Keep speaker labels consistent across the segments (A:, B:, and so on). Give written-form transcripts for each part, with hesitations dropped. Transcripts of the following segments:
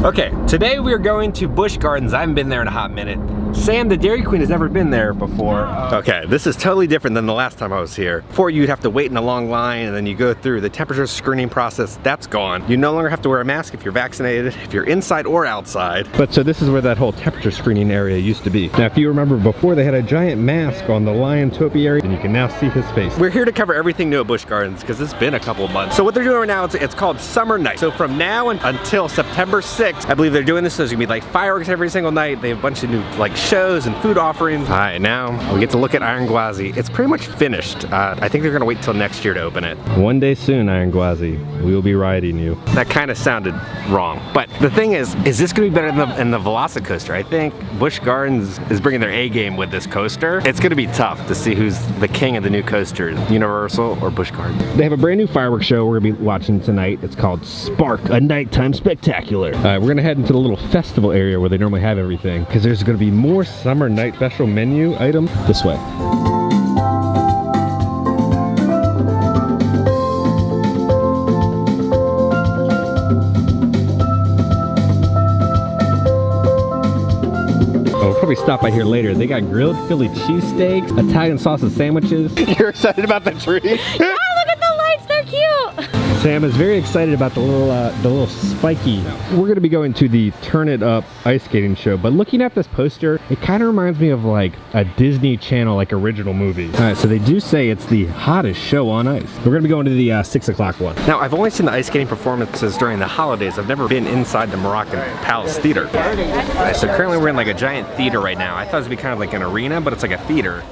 A: Okay, today we are going to Busch Gardens. I haven't been there in a hot minute. Sam, the Dairy Queen, has never been there before. Okay, this is totally different than the last time I was here. Before, you'd have to wait in a long line and then you go through the temperature screening process. That's gone. You no longer have to wear a mask if you're vaccinated, if you're inside or outside. But so this is where that whole temperature screening area used to be. Now, if you remember before, they had a giant mask on the lion topiary, and you can now see his face. We're here to cover everything new at Busch Gardens because it's been a couple of months. So what they're doing right now, it's called Summer Night. So from now until September 6th, I believe they're doing this. So there's gonna be like fireworks every single night. They have a bunch of new like shows and food offerings. All right, now we get to look at Iron Gwazi. It's pretty much finished. I think they're gonna wait till next year to open it. One day soon, Iron Gwazi, we will be riding you. That kind of sounded wrong. But the thing is this gonna be better than the Velocicoaster? I think Busch Gardens is bringing their A game with this coaster. It's gonna be tough to see who's the king of the new coasters, Universal or Busch Gardens. They have a brand new fireworks show we're gonna be watching tonight. It's called Spark, a Nighttime Spectacular. We're gonna head into the little festival area where they normally have everything, because there's gonna be more summer night special menu items this way. We'll probably stop by here later. They got grilled Philly cheesesteaks, Italian sausage sandwiches. You're excited about the tree?
B: Yeah, look at the lights, they're cute.
A: Sam is very excited about the little spiky. We're gonna be going to the Turn It Up ice skating show, but looking at this poster, it kind of reminds me of like a Disney Channel like original movie. All right, so they do say it's the hottest show on ice. We're gonna be going to the 6 o'clock one. Now, I've only seen the ice skating performances during the holidays. I've never been inside the Moroccan Palace Theater. All right, so currently we're in like a giant theater right now. I thought it would be kind of like an arena, but it's like a theater.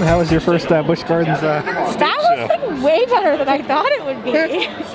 A: How was your first Busch Gardens
B: That was like way better than I thought it would be.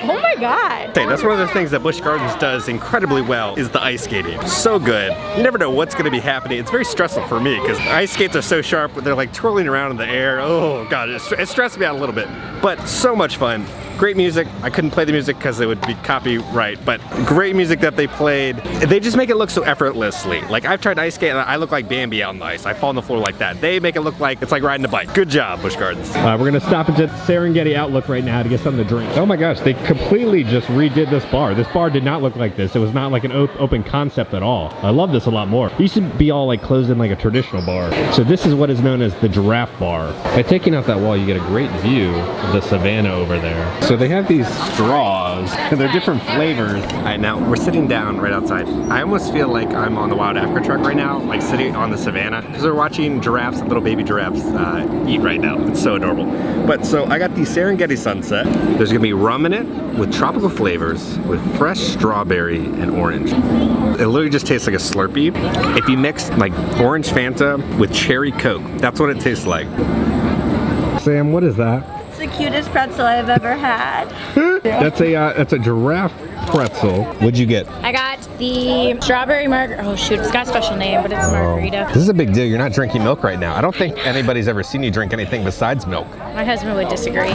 B: Oh my god.
A: Hey, that's one of the things that Busch Gardens does incredibly well is the ice skating. So good. You never know what's going to be happening. It's very stressful for me because ice skates are so sharp. They're like twirling around in the air. Oh god, it stressed me out a little bit. But so much fun. Great music. I couldn't play the music because it would be copyright, but great music that they played. They just make it look so effortlessly. Like I've tried ice skate and I look like Bambi out on the ice. I fall on the floor like that. They make it look like it's like riding a bike. Good job, Busch Gardens. We're gonna stop at Serengeti Outlook right now to get something to drink. Oh my gosh, they completely just redid this bar. This bar did not look like this. It was not like an open concept at all. I love this a lot more. It used to be all like closed in like a traditional bar. So this is what is known as the Giraffe Bar. By taking out that wall, you get a great view of the savannah over there. So they have these straws those. And they're different flavors. All right, now we're sitting down right outside. I almost feel like I'm on the Wild Africa truck right now, like sitting on the savannah, because we're watching giraffes, little baby giraffes eat right now. It's so adorable. But so I got the Serengeti Sunset. There's gonna be rum in it with tropical flavors with fresh strawberry and orange. It literally just tastes like a Slurpee. If you mix like orange Fanta with cherry Coke, that's what it tastes like. Sam, what is that?
B: It's the cutest pretzel I've ever had.
A: That's a giraffe pretzel. What'd you get?
B: I got the strawberry margarita. Oh shoot, it's got a special name, but it's a margarita.
A: This is a big deal. You're not drinking milk right now. I don't think anybody's ever seen you drink anything besides milk.
B: My husband would disagree.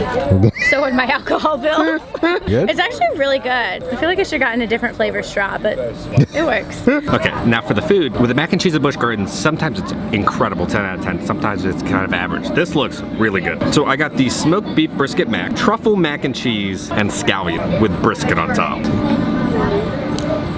B: So would my alcohol bill.
A: Good?
B: It's actually really good. I feel like I should have gotten a different flavor straw, but it works.
A: Okay, now for the food. With the mac and cheese at Busch Gardens, sometimes it's incredible, 10 out of 10. Sometimes it's kind of average. This looks really good. So I got the smoked beef brisket mac, truffle mac and cheese, and scallion with brisket on top.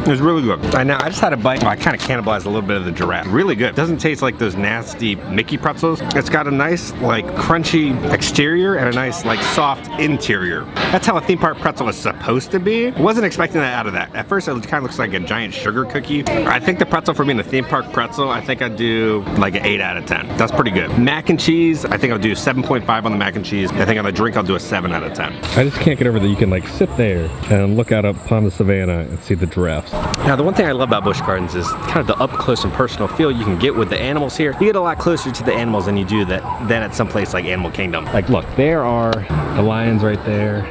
A: It was really good. Now I just had a bite. I kind of cannibalized a little bit of the giraffe. Really good. Doesn't taste like those nasty Mickey pretzels. It's got a nice like crunchy exterior and a nice like soft interior. That's how a theme park pretzel is supposed to be. Wasn't expecting that out of that. At first it kind of looks like a giant sugar cookie. I think the pretzel for being a theme park pretzel, I think I'd do like an 8 out of 10. That's pretty good. Mac and cheese, I think I'll do 7.5 on the mac and cheese. I think on the drink I'll do a 7 out of 10.
C: I just can't get over that you can like sit there and look out upon the savannah and see the giraffes.
A: Now the one thing I love about Busch Gardens is kind of the up close and personal feel you can get with the animals here. You get a lot closer to the animals than you do than at some place like Animal Kingdom.
C: Like look, there are the lions right there.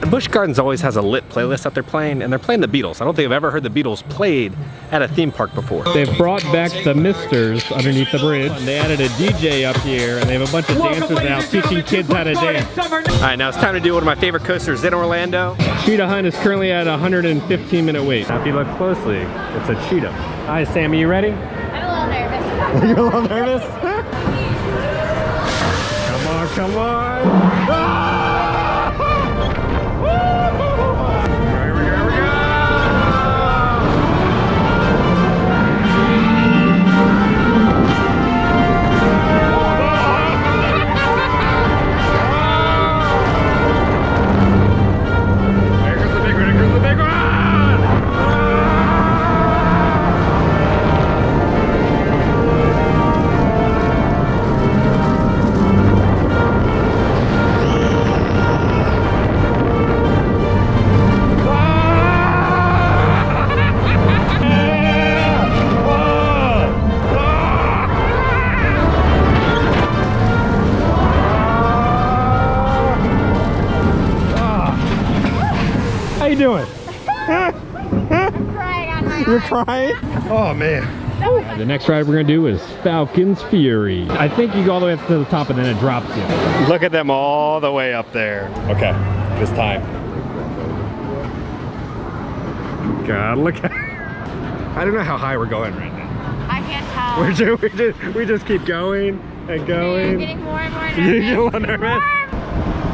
A: Busch Gardens always has a lit playlist that they're playing, and they're playing the Beatles. I don't think I've ever heard the Beatles played at a theme park before.
C: They've brought back the Misters underneath the bridge. They added a DJ up here, and they have a bunch of dancers now teaching kids how to dance.
A: All right, now it's time to do one of my favorite coasters in Orlando.
C: Cheetah Hunt is currently at a 115-minute wait. Now if you look closely, it's a cheetah. Hi Sam, are you ready?
B: I'm a little nervous.
C: You're a little nervous? Come on, come on! Ah! How you doing?
B: I'm crying on my
C: You're
B: own.
C: crying? Oh man. The next ride we're gonna do is Falcon's Fury. I think you go all the way up to the top and then it drops you.
A: Look at them all the way up there. Okay, this time. God, look at... I don't know how high we're going right now.
B: I can't tell.
C: We just keep going and going.
B: I'm getting more and more nervous.
C: You get a little nervous?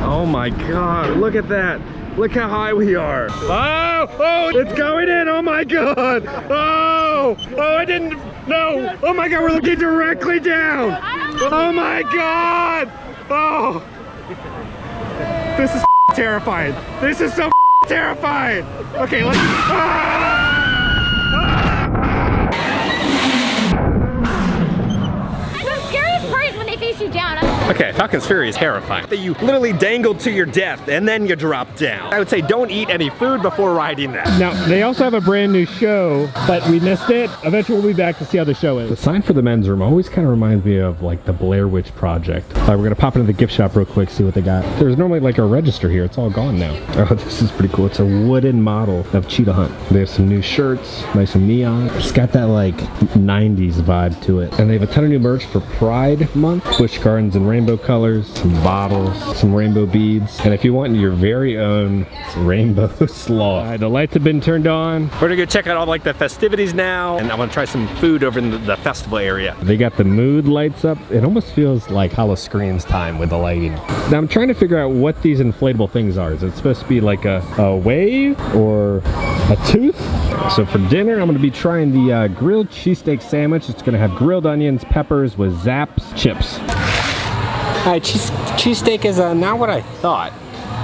C: Oh my God, look at that. Look how high we are. Oh, oh, it's going in. Oh my God. Oh, oh, I didn't, no. Oh my God, we're looking directly down. Oh my God. Oh. This is terrifying. This is so terrifying. Okay, let's,
B: The scariest part is when they face you down.
A: Okay, Falcon's Fury is terrifying. That you literally dangle to your death and then you drop down. I would say don't eat any food before riding that.
C: Now, they also have a brand new show, but we missed it. Eventually, we'll be back to see how the show is. The sign for the men's room always kind of reminds me of like the Blair Witch Project. All right, we're gonna pop into the gift shop real quick, see what they got. There's normally like a register here. It's all gone now. Oh, this is pretty cool. It's a wooden model of Cheetah Hunt. They have some new shirts, nice and neon. It's got that like 90s vibe to it. And they have a ton of new merch for Pride Month. Busch Gardens and Rainbow rainbow colors, some bottles, some rainbow beads, and if you want your very own rainbow sloth. All right, the lights have been turned on.
A: We're gonna go check out all like the festivities now, and I want to try some food over in the festival area.
C: They got the mood lights up. It almost feels like Halloween time with the lighting. Now I'm trying to figure out what these inflatable things are. Is it supposed to be like a wave or a tooth? So for dinner, I'm gonna be trying the grilled cheesesteak sandwich. It's gonna have grilled onions, peppers with Zapp's chips.
A: All right, cheesesteak is not what I thought.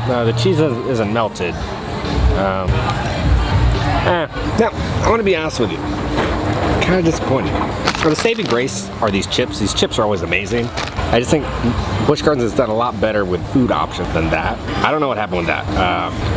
A: No, the cheese isn't melted. Now, I want to be honest with you. Kind of disappointed. For the saving grace are these chips. These chips are always amazing. I just think Busch Gardens has done a lot better with food options than that. I don't know what happened with that.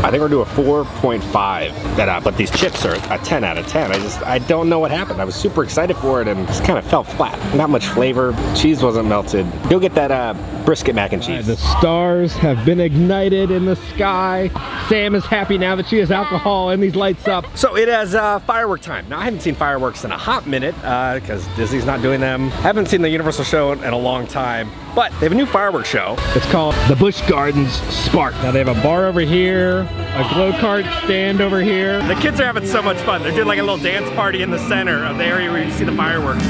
A: I think we're doing a 4.5, but these chips are a 10 out of 10. I don't know what happened. I was super excited for it and just kind of fell flat. Not much flavor. Cheese wasn't melted. You'll get that brisket mac and cheese.
C: The stars have been ignited in the sky. Sam is happy now that she has alcohol and these lights up.
A: So it has firework time. Now I haven't seen fireworks in a hot minute because Disney's not doing them. Haven't seen the Universal show in a long time, but they have a new fireworks show.
C: It's called the Busch Gardens Spark. Now they have a bar over here, a glow cart stand over here.
A: The kids are having so much fun. They're doing like a little dance party in the center of the area where you see the fireworks.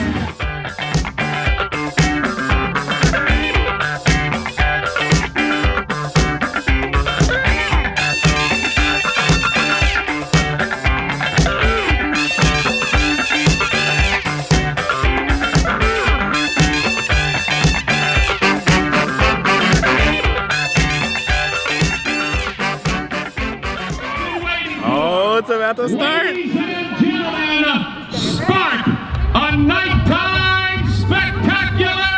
A: It's about to start.
D: Ladies and gentlemen, Spark, a nighttime spectacular!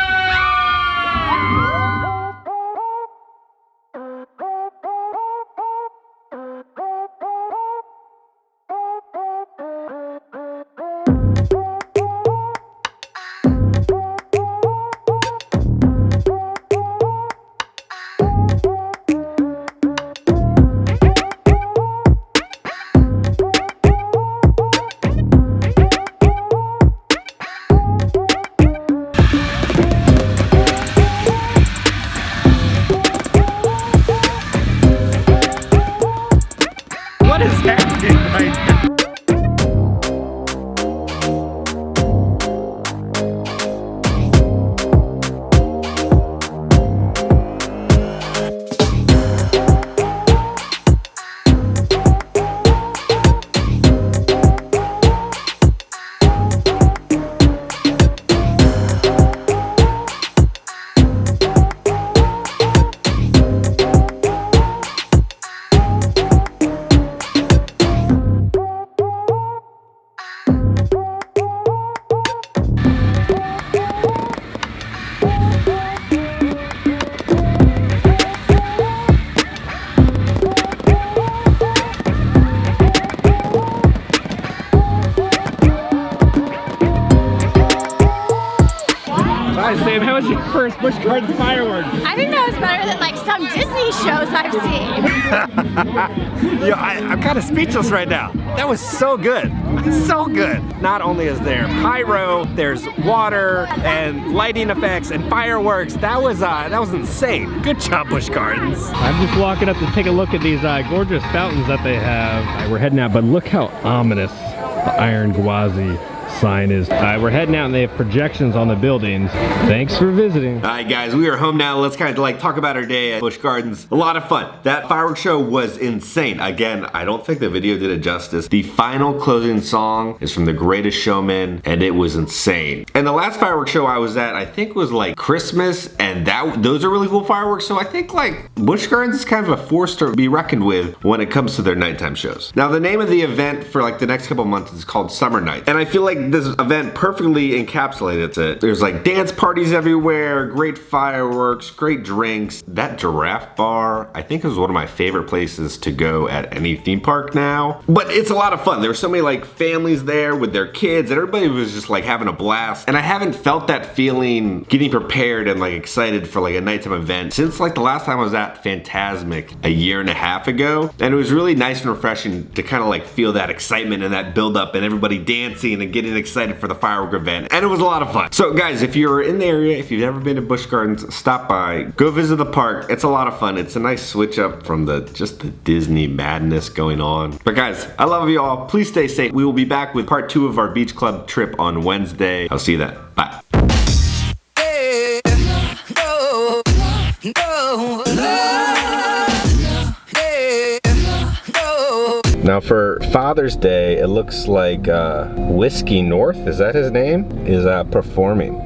A: What is happening right now?
C: Hi Sam, how was your first Busch Gardens fireworks?
B: I think that was better than like some Disney shows I've seen.
A: I'm kind of speechless right now. That was so good. So good. Not only is there pyro, there's water and lighting effects and fireworks. That was insane. Good job, Busch Gardens.
C: I'm just walking up to take a look at these gorgeous fountains that they have. All right, we're heading out, but look how ominous the Iron Gwazi sign is. All right, we're heading out and they have projections on the buildings. Thanks for visiting.
A: All right, guys, we are home now. Let's kind of like talk about our day at Busch Gardens. A lot of fun. That fireworks show was insane. Again, I don't think the video did it justice. The final closing song is from The Greatest Showman, and it was insane. And the last fireworks show I was at, I think was like Christmas, and those are really cool fireworks. So I think like Busch Gardens is kind of a force to be reckoned with when it comes to their nighttime shows. Now, the name of the event for like the next couple months is called Summer Night, and I feel like this event perfectly encapsulated it. There's like dance parties everywhere, great fireworks, great drinks. That Giraffe Bar, I think, is one of my favorite places to go at any theme park now. But it's a lot of fun. There were so many like families there with their kids, and everybody was just like having a blast. And I haven't felt that feeling getting prepared and like excited for like a nighttime event since like the last time I was at Fantasmic a year and a half ago. And it was really nice and refreshing to kind of like feel that excitement and that build up and everybody dancing and getting and excited for the firework event, and it was a lot of fun. So guys, if you're in the area, if you've never been to Busch Gardens, stop by, go visit the park. It's a lot of fun. It's a nice switch up from just the Disney madness going on. But guys, I love you all. Please stay safe. We will be back with part 2 of our beach club trip on Wednesday. I'll see you then. Bye. Now for Father's Day, it looks like Whiskey North, is that his name, is performing.